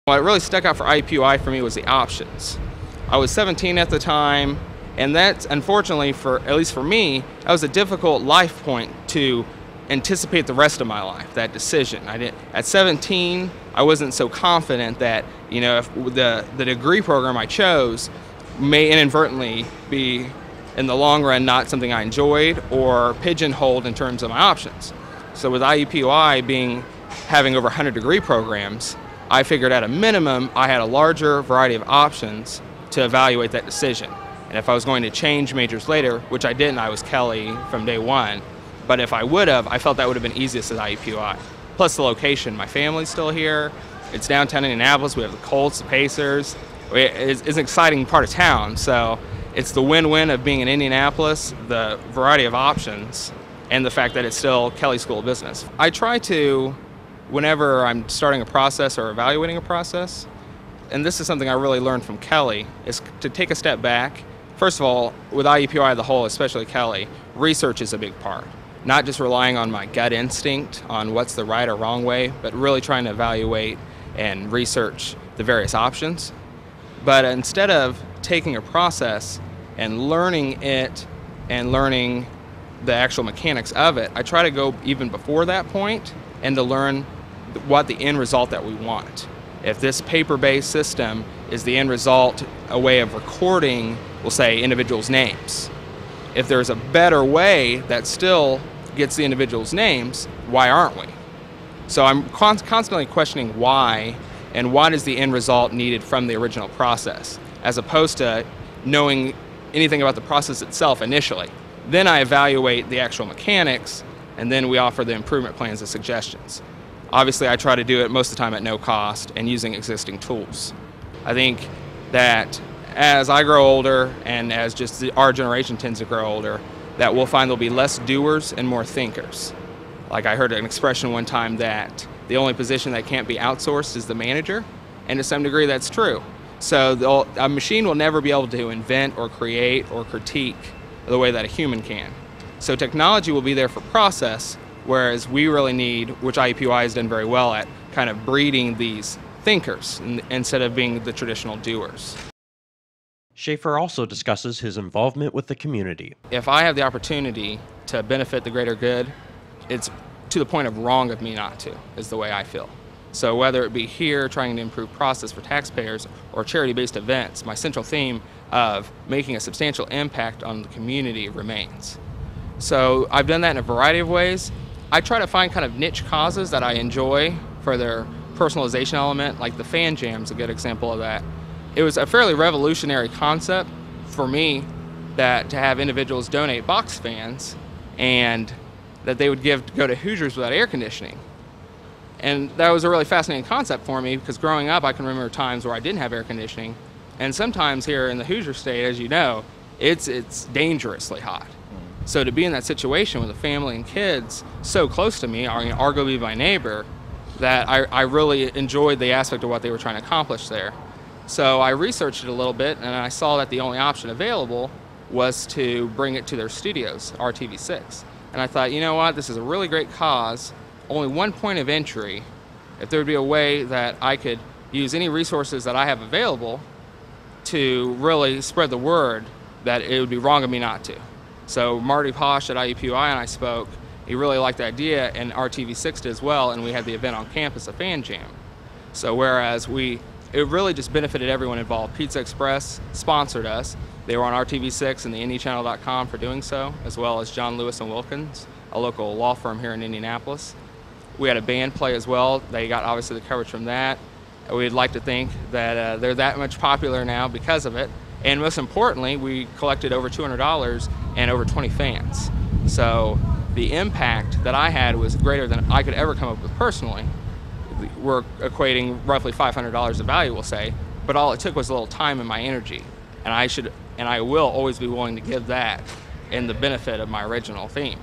What really stuck out for IUPUI for me was the options. I was 17 at the time, and that's unfortunately, at least for me, that was a difficult life point to anticipate the rest of my life, that decision. At 17, I wasn't so confident that, if the degree program I chose may inadvertently be, in the long run, not something I enjoyed or pigeonholed in terms of my options. So with IUPUI having over 100 degree programs, I figured at a minimum I had a larger variety of options to evaluate that decision. And if I was going to change majors later, which I didn't, I was Kelley from day one, but if I would have, I felt that would have been easiest at IUPUI. Plus the location, my family's still here, it's downtown Indianapolis, we have the Colts, the Pacers, it's an exciting part of town, so it's the win-win of being in Indianapolis, the variety of options, and the fact that it's still Kelley School of Business. I try to, whenever I'm starting a process or evaluating a process, and this is something I really learned from Kelley, is to take a step back. First of all, with IUPUI as a whole, especially Kelley, research is a big part. Not just relying on my gut instinct on what's the right or wrong way, but really trying to evaluate and research the various options. But instead of taking a process and learning it and learning the actual mechanics of it, I try to go even before that point and to learn what the end result that we want. If this paper-based system is the end result, a way of recording, we'll say, individuals' names. If there's a better way that still gets the individuals' names, why aren't we? So I'm constantly questioning why and what is the end result needed from the original process, as opposed to knowing anything about the process itself initially. Then I evaluate the actual mechanics, and then we offer the improvement plans and suggestions. Obviously, I try to do it most of the time at no cost and using existing tools. I think that as I grow older and as just our generation tends to grow older, that we'll find there'll be less doers and more thinkers. Like I heard an expression one time that the only position that can't be outsourced is the manager, and to some degree that's true. So a machine will never be able to invent or create or critique the way that a human can. So technology will be there for process, whereas we really need, which IUPUI has done very well at, kind of breeding these thinkers instead of being the traditional doers. Schaefer also discusses his involvement with the community. If I have the opportunity to benefit the greater good, it's to the point of wrong of me not to, is the way I feel. So whether it be here trying to improve process for taxpayers or charity-based events, my central theme of making a substantial impact on the community remains. So I've done that in a variety of ways. I try to find kind of niche causes that I enjoy for their personalization element, like the fan jam's a good example of that. It was a fairly revolutionary concept for me that to have individuals donate box fans and that they would go to Hoosiers without air conditioning. And that was a really fascinating concept for me because growing up I can remember times where I didn't have air conditioning, and sometimes here in the Hoosier state, as you know, it's dangerously hot. So to be in that situation with a family and kids so close to me, arguably my neighbor, that I really enjoyed the aspect of what they were trying to accomplish there. So I researched it a little bit, and I saw that the only option available was to bring it to their studios, RTV6. And I thought, you know what, this is a really great cause, only one point of entry. If there would be a way that I could use any resources that I have available to really spread the word, that it would be wrong of me not to. So Marty Posh at IUPUI and I spoke. He really liked the idea, and RTV6 did as well, and we had the event on campus, a fan jam. So whereas it really just benefited everyone involved. Pizza Express sponsored us. They were on RTV6 and the IndyChannel.com for doing so, as well as John Lewis and Wilkins, a local law firm here in Indianapolis. We had a band play as well. They got obviously the coverage from that. We'd like to think that they're that much popular now because of it. And most importantly, we collected over $200 and over 20 fans. So the impact that I had was greater than I could ever come up with personally. We're equating roughly $500 of value, we'll say, but all it took was a little time and my energy. And I will always be willing to give that in the benefit of my original theme.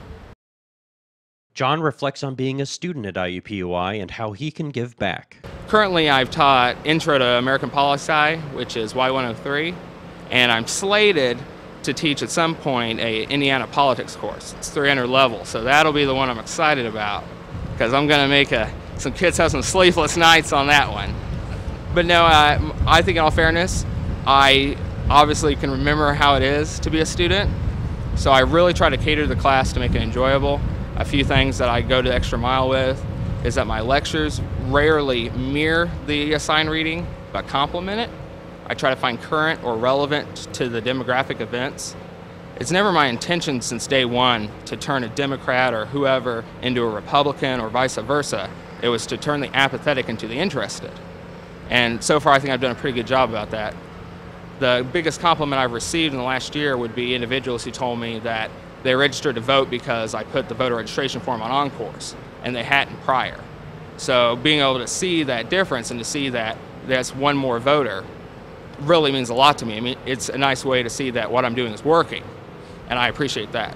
John reflects on being a student at IUPUI and how he can give back. Currently, I've taught Intro to American Poli-Sci, which is Y103, and I'm slated to teach at some point a Indiana politics course. It's 300 level, so that'll be the one I'm excited about because I'm going to make some kids have some sleepless nights on that one. But no, I think in all fairness, I obviously can remember how it is to be a student. So I really try to cater the class to make it enjoyable. A few things that I go the extra mile with is that my lectures rarely mirror the assigned reading, but complement it. I try to find current or relevant to the demographic events. It's never my intention since day one to turn a Democrat or whoever into a Republican or vice versa. It was to turn the apathetic into the interested. And so far I think I've done a pretty good job about that. The biggest compliment I've received in the last year would be individuals who told me that they registered to vote because I put the voter registration form on Encores and they hadn't prior. So being able to see that difference and to see that that's one more voter really means a lot to me. I mean, it's a nice way to see that what I'm doing is working, and I appreciate that.